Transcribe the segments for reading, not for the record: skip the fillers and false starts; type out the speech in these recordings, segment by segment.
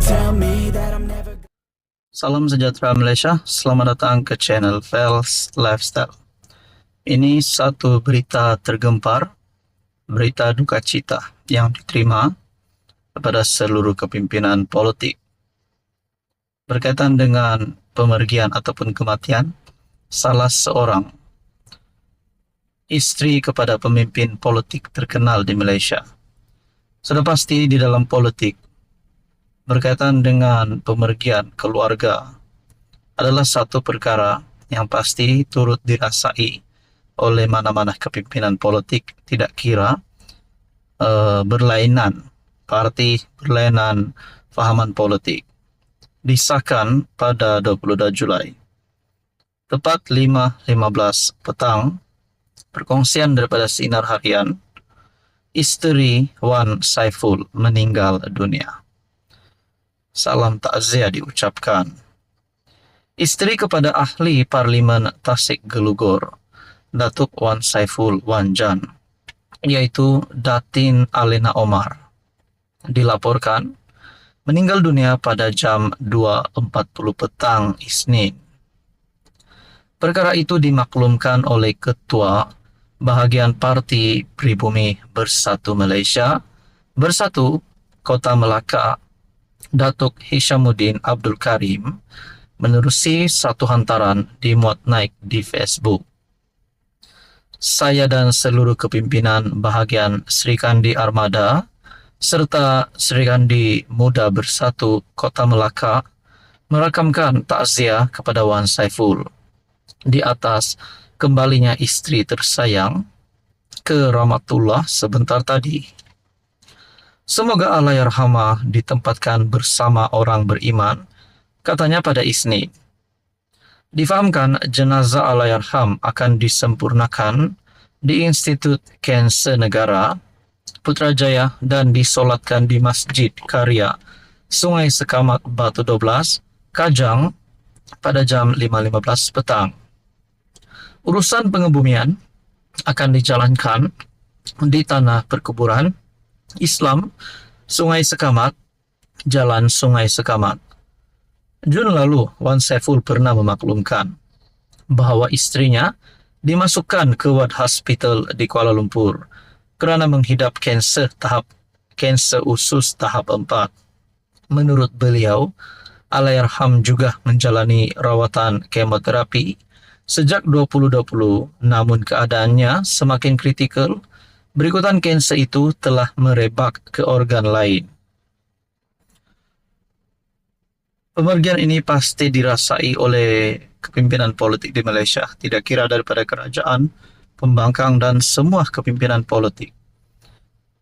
tell me that I'm never. Salam sejahtera Malaysia, selamat datang ke channel Fels Lifestyle. Ini satu berita tergempar, berita duka cita yang diterima kepada seluruh kepimpinan politik berkaitan dengan pemergian ataupun kematian salah seorang isteri kepada pemimpin politik terkenal di Malaysia. Sudah pasti di dalam politik berkaitan dengan pemergian keluarga adalah satu perkara yang pasti turut dirasai oleh mana-mana kepimpinan politik, tidak kira berlainan parti, berlainan fahaman politik. Disahkan pada 22 Julai. Tepat 5.15 petang, perkongsian daripada Sinar Harian, isteri Wan Saiful meninggal dunia. Salam takziah diucapkan. Isteri kepada ahli Parlimen Tasik Gelugor, Datuk Wan Saiful Wan Jan, iaitu Datin Alena Omar, dilaporkan meninggal dunia pada jam 2.40 petang Isnin. Perkara itu dimaklumkan oleh Ketua Bahagian Parti Pribumi Bersatu Malaysia, Bersatu Kota Melaka, Datuk Hishamuddin Abdul Karim, menerusi satu hantaran dimuat naik di Facebook. Saya dan seluruh kepimpinan bahagian Sri Kandi Armada serta Sri Kandi Muda Bersatu Kota Melaka merakamkan takziah kepada Wan Saiful di atas kembalinya isteri tersayang ke rahmatullah sebentar tadi. Semoga Allahyarhamah ditempatkan bersama orang beriman, katanya pada Isnin. Difahamkan jenazah Allahyarham akan disempurnakan di Institut Kanser Negara Putrajaya dan disolatkan di Masjid Karya Sungai Sekamat Batu 12, Kajang pada jam 5.15 petang. Urusan pengebumian akan dijalankan di tanah perkuburan Islam Sungai Sekamat, Jalan Sungai Sekamat. Jun lalu, Wan Saiful pernah memaklumkan bahawa istrinya dimasukkan ke ward hospital di Kuala Lumpur kerana menghidap kanser usus tahap 4. Menurut beliau, Allahyarham juga menjalani rawatan kemoterapi sejak 2020, namun keadaannya semakin kritikal. Berikutan kanser itu telah merebak ke organ lain. Pemergian ini pasti dirasai oleh kepimpinan politik di Malaysia, tidak kira daripada kerajaan, pembangkang dan semua kepimpinan politik.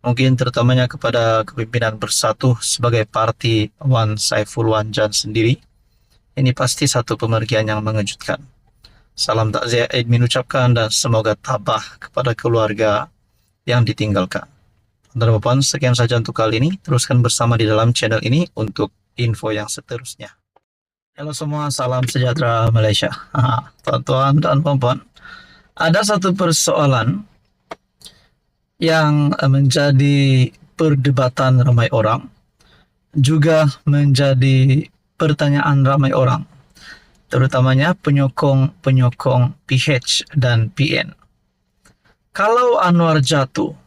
Mungkin terutamanya kepada kepimpinan Bersatu sebagai parti Wan Saiful Wan Jan sendiri. Ini pasti satu pemergian yang mengejutkan. Salam takziah admin ucapkan dan semoga tabah kepada keluarga yang ditinggalkan. Dan Bapak, sekian saja untuk kali ini. Teruskan bersama di dalam channel ini untuk info yang seterusnya. Halo semua, salam sejahtera Malaysia. Tuan-tuan dan puan-puan, ada satu persoalan yang menjadi perdebatan ramai orang, juga menjadi pertanyaan ramai orang, terutamanya penyokong PH dan PN. Kalau Anwar jatuh,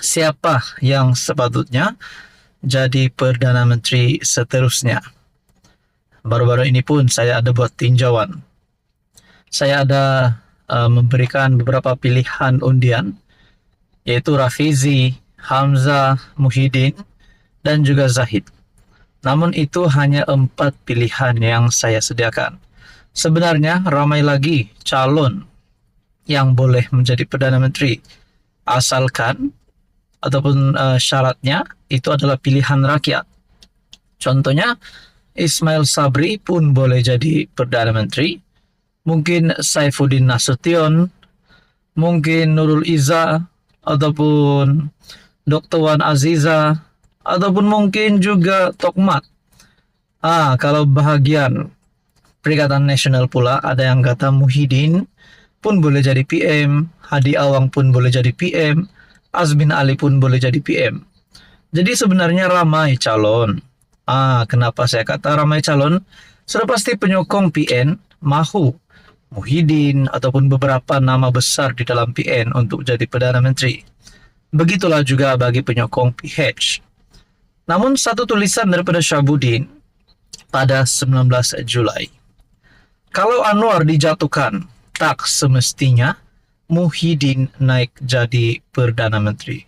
siapa yang sepatutnya jadi Perdana Menteri seterusnya? Baru-baru ini pun saya ada buat tinjauan. Saya ada memberikan beberapa pilihan undian, yaitu Rafizi, Hamzah, Muhyiddin, dan juga Zahid. Namun itu hanya 4 pilihan yang saya sediakan. Sebenarnya ramai lagi calon yang boleh menjadi Perdana Menteri, asalkan ataupun syaratnya itu adalah pilihan rakyat. Contohnya Ismail Sabri pun boleh jadi Perdana Menteri, mungkin Saifuddin Nasution, mungkin Nurul Izzah, ataupun Dr. Wan Aziza, ataupun mungkin juga Tokmat. Kalau bahagian Perikatan Nasional pula ada yang kata Muhyiddin pun boleh jadi PM, Hadi Awang pun boleh jadi PM, Azmin Ali pun boleh jadi PM. Jadi sebenarnya ramai calon. Kenapa saya kata ramai calon? Sudah pasti penyokong PN mahu Muhyiddin ataupun beberapa nama besar di dalam PN untuk jadi Perdana Menteri. Begitulah juga bagi penyokong PH. Namun satu tulisan daripada Syahabuddin pada 19 Julai. Kalau Anwar dijatuhkan, tak semestinya Muhyiddin naik jadi Perdana Menteri.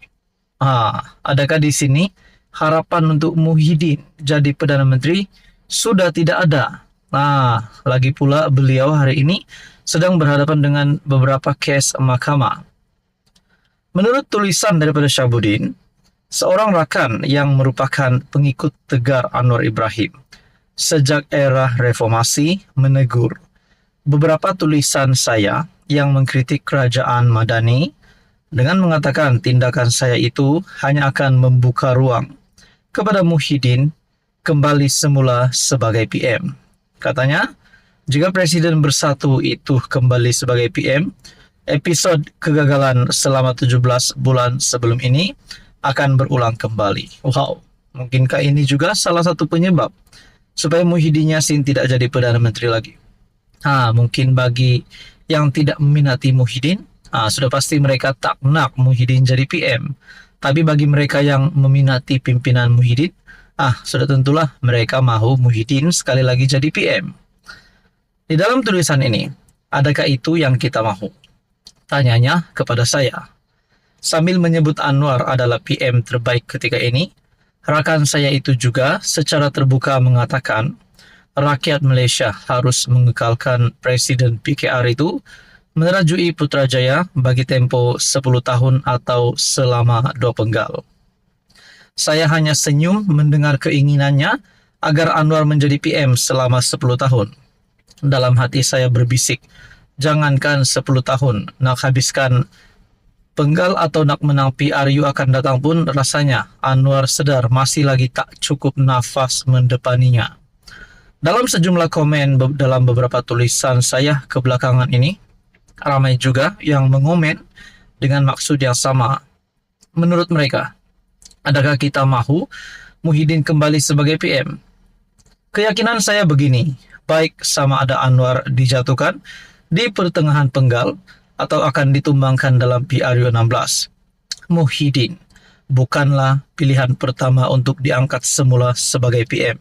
Adakah di sini harapan untuk Muhyiddin jadi Perdana Menteri sudah tidak ada? Lagi pula beliau hari ini sedang berhadapan dengan beberapa kes mahkamah. Menurut tulisan daripada Syahabuddin, seorang rakan yang merupakan pengikut tegar Anwar Ibrahim sejak era reformasi menegur beberapa tulisan saya yang mengkritik kerajaan Madani dengan mengatakan tindakan saya itu hanya akan membuka ruang kepada Muhyiddin kembali semula sebagai PM. Katanya, jika Presiden Bersatu itu kembali sebagai PM, episod kegagalan selama 17 bulan sebelum ini akan berulang kembali. Wow, mungkinkah ini juga salah satu penyebab supaya Muhyiddin Yassin tidak jadi Perdana Menteri lagi? Mungkin bagi yang tidak meminati Muhyiddin, sudah pasti mereka tak nak Muhyiddin jadi PM. Tapi bagi mereka yang meminati pimpinan Muhyiddin, sudah tentulah mereka mahu Muhyiddin sekali lagi jadi PM. Di dalam tulisan ini, adakah itu yang kita mahu? Tanyanya kepada saya. Sambil menyebut Anwar adalah PM terbaik ketika ini, rakan saya itu juga secara terbuka mengatakan rakyat Malaysia harus mengekalkan Presiden PKR itu menerajui Putrajaya bagi tempoh 10 tahun atau selama 2 penggal. Saya hanya senyum mendengar keinginannya agar Anwar menjadi PM selama 10 tahun. Dalam hati saya berbisik, jangankan 10 tahun, nak habiskan penggal atau nak menang PRU akan datang pun rasanya Anwar sedar masih lagi tak cukup nafas mendepaninya. Dalam sejumlah komen dalam beberapa tulisan saya kebelakangan ini, ramai juga yang mengomen dengan maksud yang sama. Menurut mereka, adakah kita mahu Muhyiddin kembali sebagai PM? Keyakinan saya begini, baik sama ada Anwar dijatuhkan di pertengahan penggal atau akan ditumbangkan dalam PRU 16. Muhyiddin bukanlah pilihan pertama untuk diangkat semula sebagai PM.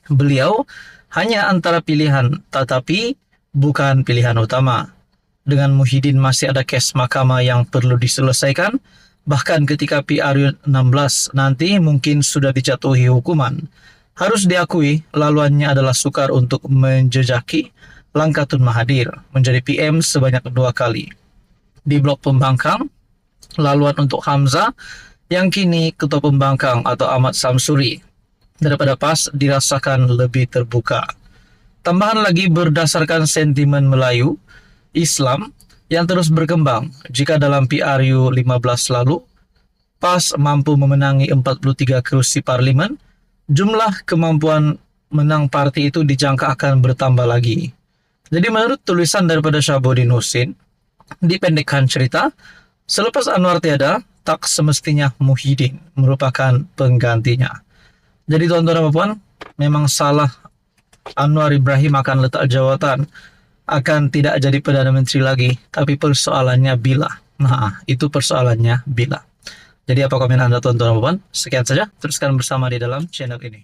Beliau hanya antara pilihan, tetapi bukan pilihan utama. Dengan Muhyiddin masih ada kes mahkamah yang perlu diselesaikan, bahkan ketika PRU 16 nanti mungkin sudah dijatuhi hukuman. Harus diakui, laluannya adalah sukar untuk menjejaki langkah Tun Mahathir menjadi PM sebanyak 2 kali. Di blok pembangkang, laluan untuk Hamzah yang kini Ketua Pembangkang atau Ahmad Samsuri daripada PAS dirasakan lebih terbuka. Tambahan lagi berdasarkan sentimen Melayu, Islam yang terus berkembang. Jika dalam PRU 15 lalu, PAS mampu memenangi 43 kursi parlimen, jumlah kemampuan menang parti itu dijangka akan bertambah lagi. Jadi menurut tulisan daripada Syahabuddin Husin, dipendekkan cerita, selepas Anwar tiada, tak semestinya Muhyiddin merupakan penggantinya. Jadi tuan-tuan dan puan, memang salah Anwar Ibrahim akan letak jawatan, akan tidak jadi Perdana Menteri lagi, tapi persoalannya bila. Itu persoalannya bila. Jadi apa komen Anda tuan-tuan dan puan? Sekian saja, teruskan bersama di dalam channel ini.